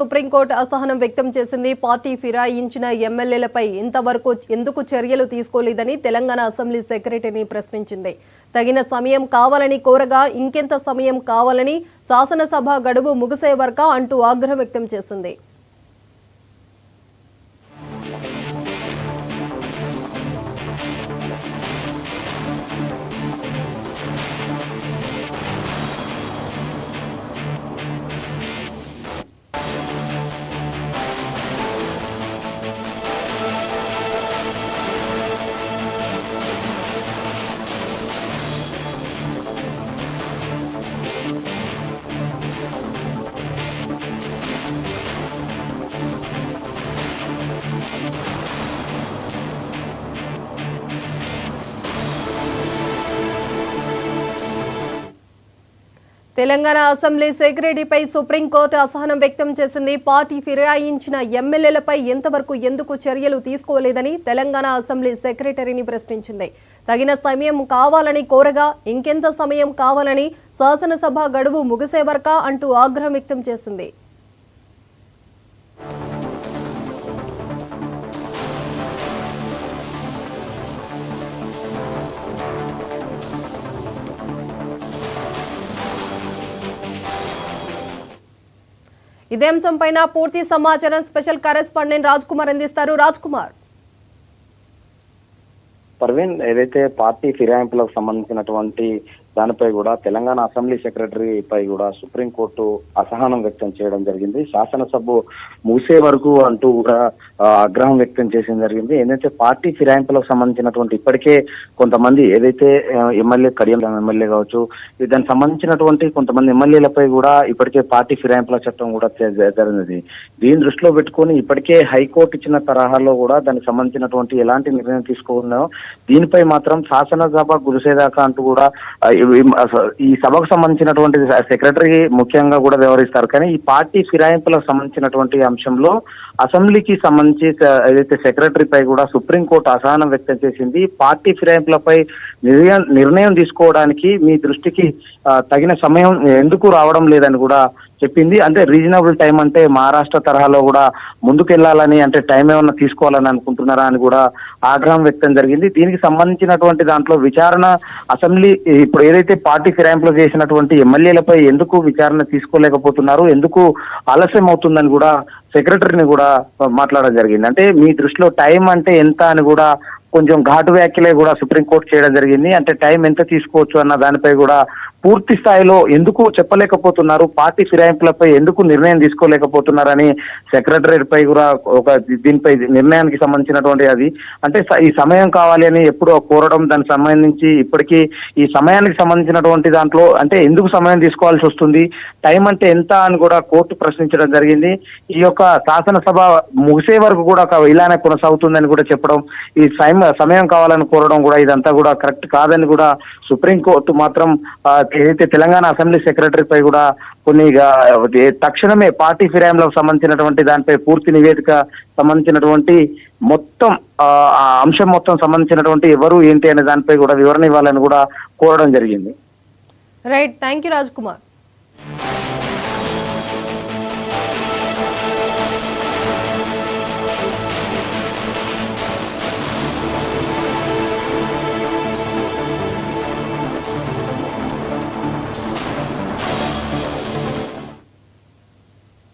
Supreme court అసహనం వ్యక్తం చేసింది. పార్టీ ఫిరాయించిన ఎమ్మెల్యేలపై ఇంతవరకు ఎందుకు చర్యలు తీసుకోలేదని తెలంగాణ అసెంబ్లీ సెక్రటరీని ప్రశ్నించింది. తగిన సమయం కావాలని కోరగా ఇంకెంత సమయం కావాలని, శాసనసభ గడువు ముగిసే వరకా అంటూ ఆగ్రహం వ్యక్తం చేసింది. తెలంగాణ అసెంబ్లీ సెక్రటరీపై సుప్రీంకోర్టు అసహనం వ్యక్తం చేసింది. పార్టీ ఫిరాయించిన ఎమ్మెల్యేలపై ఎందుకు చర్యలు తీసుకోలేదని తెలంగాణ అసెంబ్లీ సెక్రటరీని ప్రశ్నించింది. తగిన సమయం కావాలని కోరగా ఇంకెంత సమయం కావాలని, శాసనసభ గడువు ముగిసే వరకా అంటూ ఆగ్రహం వ్యక్తం చేసింది. ఇదే అంశంపైన పూర్తి సమాచారం స్పెషల్ కరెస్పాండెంట్ రాజ్ కుమార్ అందిస్తారు. రాజ్ కుమార్, పర్వీన్, ఏదైతే పార్టీ ఫిరాయింపులకు సంబంధించినటువంటి దానిపై కూడా తెలంగాణ అసెంబ్లీ సెక్రటరీపై కూడా సుప్రీంకోర్టు అసహనం వ్యక్తం చేయడం జరిగింది. శాసనసభ మూసే వరకు అంటూ కూడా ఆగ్రహం వ్యక్తం చేసింది జరిగింది. ఏదైతే పార్టీ ఫిరాయింపులకు సంబంధించినటువంటి ఇప్పటికే కొంతమంది ఏదైతే కడియం ఎమ్మెల్యే కావచ్చు, దానికి సంబంధించినటువంటి కొంతమంది ఎమ్మెల్యేలపై కూడా ఇప్పటికే పార్టీ ఫిరాయింపుల చట్టం కూడా జరిగింది. దీన్ని దృష్టిలో పెట్టుకుని ఇప్పటికే హైకోర్టు ఇచ్చిన తరహాలో కూడా దానికి సంబంధించినటువంటి ఎలాంటి నిర్ణయం తీసుకున్నాయో దీనిపై మాత్రం శాసనసభ గురిసేదాకా అంటూ కూడా ఈ సభకు సంబంధించినటువంటి సెక్రటరీ ముఖ్యంగా కూడా వ్యవహరిస్తారు. కానీ ఈ పార్టీ ఫిరాయింపులకు సంబంధించినటువంటి అంశంలో అసెంబ్లీకి సంబంధించి ఏదైతే సెక్రటరీపై కూడా సుప్రీంకోర్టు అసహనం వ్యక్తం చేసింది. పార్టీ ఫిరాయింపులపై నిర్ణయం తీసుకోవడానికి మీ దృష్టికి తగిన సమయం ఎందుకు రావడం లేదని కూడా చెప్పింది. అంటే రీజనబుల్ టైం అంటే మహారాష్ట్ర తరహాలో కూడా ముందుకెళ్లాలని, అంటే టైం ఏమన్నా తీసుకోవాలని అనుకుంటున్నారా అని కూడా ఆగ్రహం వ్యక్తం జరిగింది. దీనికి సంబంధించినటువంటి దాంట్లో విచారణ అసెంబ్లీ ఇప్పుడు ఏదైతే పార్టీ ఫిరాయింపులు చేసినటువంటి ఎమ్మెల్యేలపై ఎందుకు విచారణ తీసుకోలేకపోతున్నారు, ఎందుకు ఆలస్యం అవుతుందని కూడా సెక్రటరీని కూడా మాట్లాడడం జరిగింది. అంటే మీ దృష్టిలో టైం అంటే ఎంత అని కూడా కొంచెం ఘాటు వ్యాఖ్యలే కూడా సుప్రీంకోర్టు చేయడం జరిగింది. అంటే టైం ఎంత తీసుకోవచ్చు అన్న దానిపై కూడా పూర్తి స్థాయిలో ఎందుకు చెప్పలేకపోతున్నారు, పార్టీ ఫిరాయింపులపై ఎందుకు నిర్ణయం తీసుకోలేకపోతున్నారని సెక్రటరీపై కూడా దీనిపై నిర్ణయానికి సంబంధించినటువంటి అది అంటే ఈ సమయం కావాలి అని ఎప్పుడో కోరడం, దానికి సంబంధించి ఇప్పటికీ ఈ సమయానికి సంబంధించినటువంటి దాంట్లో అంటే ఎందుకు సమయం తీసుకోవాల్సి వస్తుంది, టైం అంటే ఎంత అని కూడా కోర్టు ప్రశ్నించడం జరిగింది. ఈ యొక్క శాసనసభ ముగిసే వరకు కూడా ఇలానే కొనసాగుతుందని కూడా చెప్పడం, ఈ సమయం కావాలని కోరడం కూడా ఇదంతా కూడా కరెక్ట్ కాదని కూడా సుప్రీంకోర్టు మాత్రం ఏదైతే తెలంగాణ అసెంబ్లీ సెక్రటరీపై కూడా కొన్ని తక్షణమే పార్టీ ఫిరాయింపులకు సంబంధించినటువంటి దానిపై పూర్తి నివేదిక సంబంధించినటువంటి మొత్తం అంశం మొత్తం సంబంధించినటువంటి ఎవరు ఏంటి అనే దానిపై కూడా వివరణ ఇవ్వాలని కూడా కోరడం జరిగింది. Right, thank you Raj Kumar.